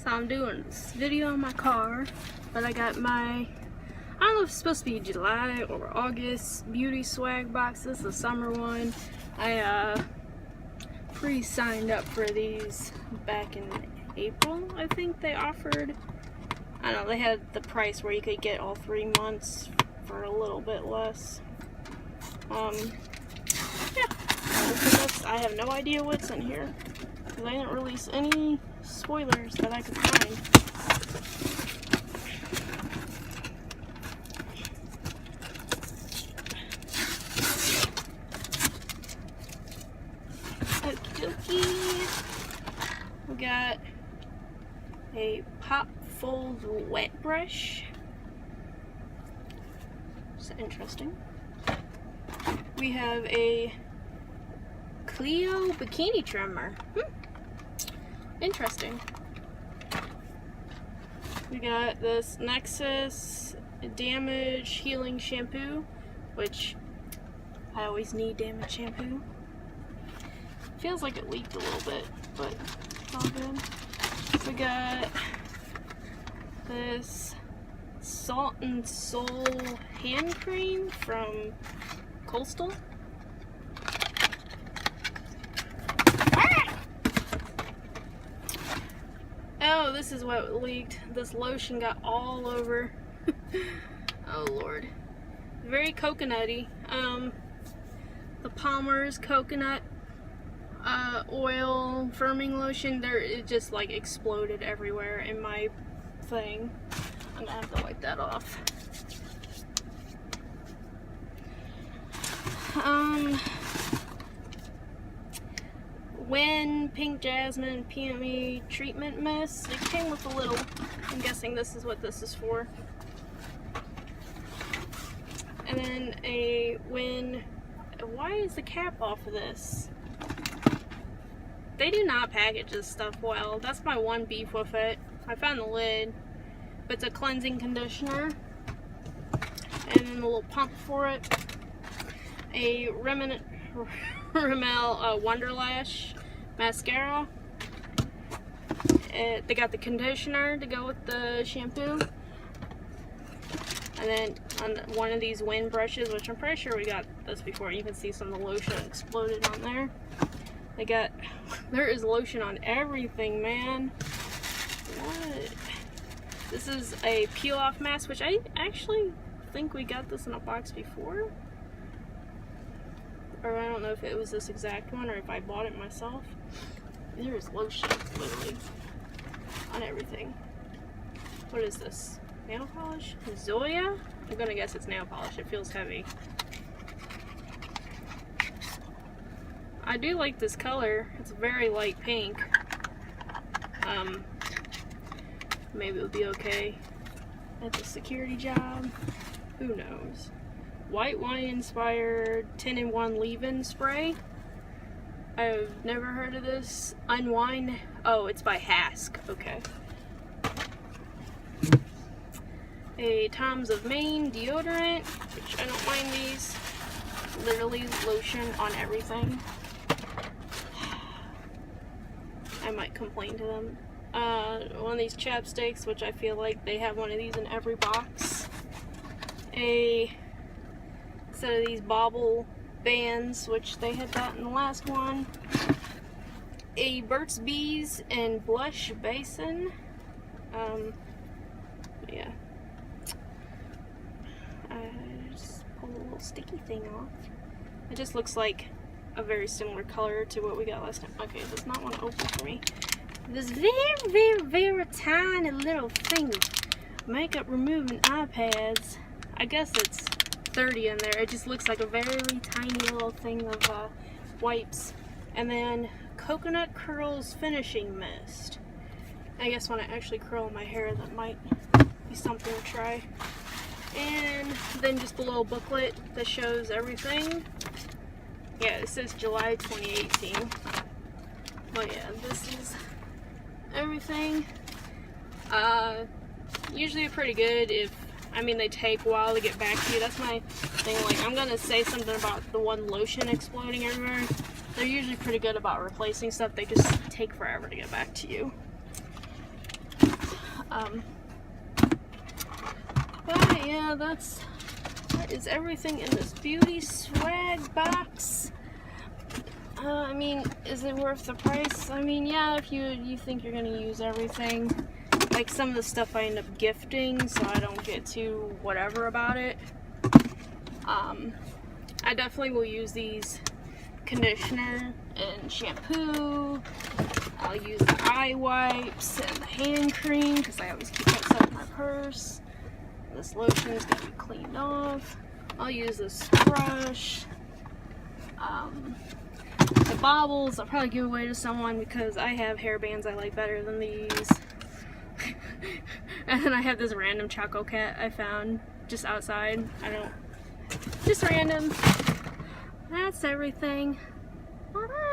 So I'm doing this video on my car, but I got my, I don't know if it's supposed to be July or August beauty swag box. This is the summer one. I pre-signed up for these back in April, I think they offered. I don't know, they had the price where you could get all 3 months for a little bit less. Yeah, I have no idea what's in here. They didn't release any spoilers that I could find. Okie dokie. We got a pop fold wet brush. It's interesting. We have a Clio bikini trimmer. Interesting. We got this Nexus damage healing shampoo, which I always need damage shampoo. Feels like it leaked a little bit, but it's all good. We got this Salt and Soul hand cream from Coastal. Oh, this is what leaked. This lotion got all over. Oh Lord. Very coconutty. The Palmer's coconut oil firming lotion, it just like exploded everywhere in my thing. I'm gonna have to wipe that off. When Pink Jasmine PME treatment mist. It came with a little, I'm guessing this is what this is for. And then why is the cap off of this? They do not package this stuff well. That's my one beef with it. I found the lid, but it's a cleansing conditioner. And then a little pump for it. A Rimmel Wonderlash mascara. They got the conditioner to go with the shampoo. And then on one of these wind brushes, which I'm pretty sure we got this before, you can see some of the lotion exploded on there. There is lotion on everything, man. What? This is a peel off mask, which I actually think we got this in a box before. Or I don't know if it was this exact one or if I bought it myself. There is lotion, literally, on everything. What is this? Nail polish? Zoya? I'm gonna guess it's nail polish. It feels heavy. I do like this color. It's very light pink. Maybe it'll be okay at the security job. Who knows? White wine inspired 10-in-1 leave-in spray. I've never heard of this. Unwind. Oh, it's by Hask. Okay. A Tom's of Maine deodorant, which I don't mind these. Literally lotion on everything. I might complain to them. One of these chapsticks, which I feel like they have one of these in every box. A set of these bobble bands, which they had that in the last one. A Burt's Bees and blush basin. Yeah. I just pulled a little sticky thing off. It just looks like a very similar color to what we got last time. Okay, it does not want to open for me. This very tiny little thing of makeup removing eye pads. I guess it's 30 in there. It just looks like a very tiny little thing of wipes. And then Coconut Curls Finishing Mist. I guess when I actually curl my hair, that might be something to try. And then just a little booklet that shows everything. Yeah, it says July 2018. But yeah, this is everything. Usually pretty good they take a while to get back to you. That's my thing. Like, I'm gonna say something about the one lotion exploding everywhere. They're usually pretty good about replacing stuff. They just take forever to get back to you. But yeah, that is everything in this beauty swag box. I mean, is it worth the price? I mean, yeah, if you think you're gonna use everything. Like some of the stuff I end up gifting, so I don't get too whatever about it. I definitely will use these conditioner and shampoo. I'll use the eye wipes and the hand cream because I always keep that stuff in my purse. This lotion is gonna be cleaned off. I'll use this brush. The baubles I'll probably give away to someone because I have hair bands I like better than these. And then I have this random Choco Cat I found just outside. Just random. That's everything. Alright.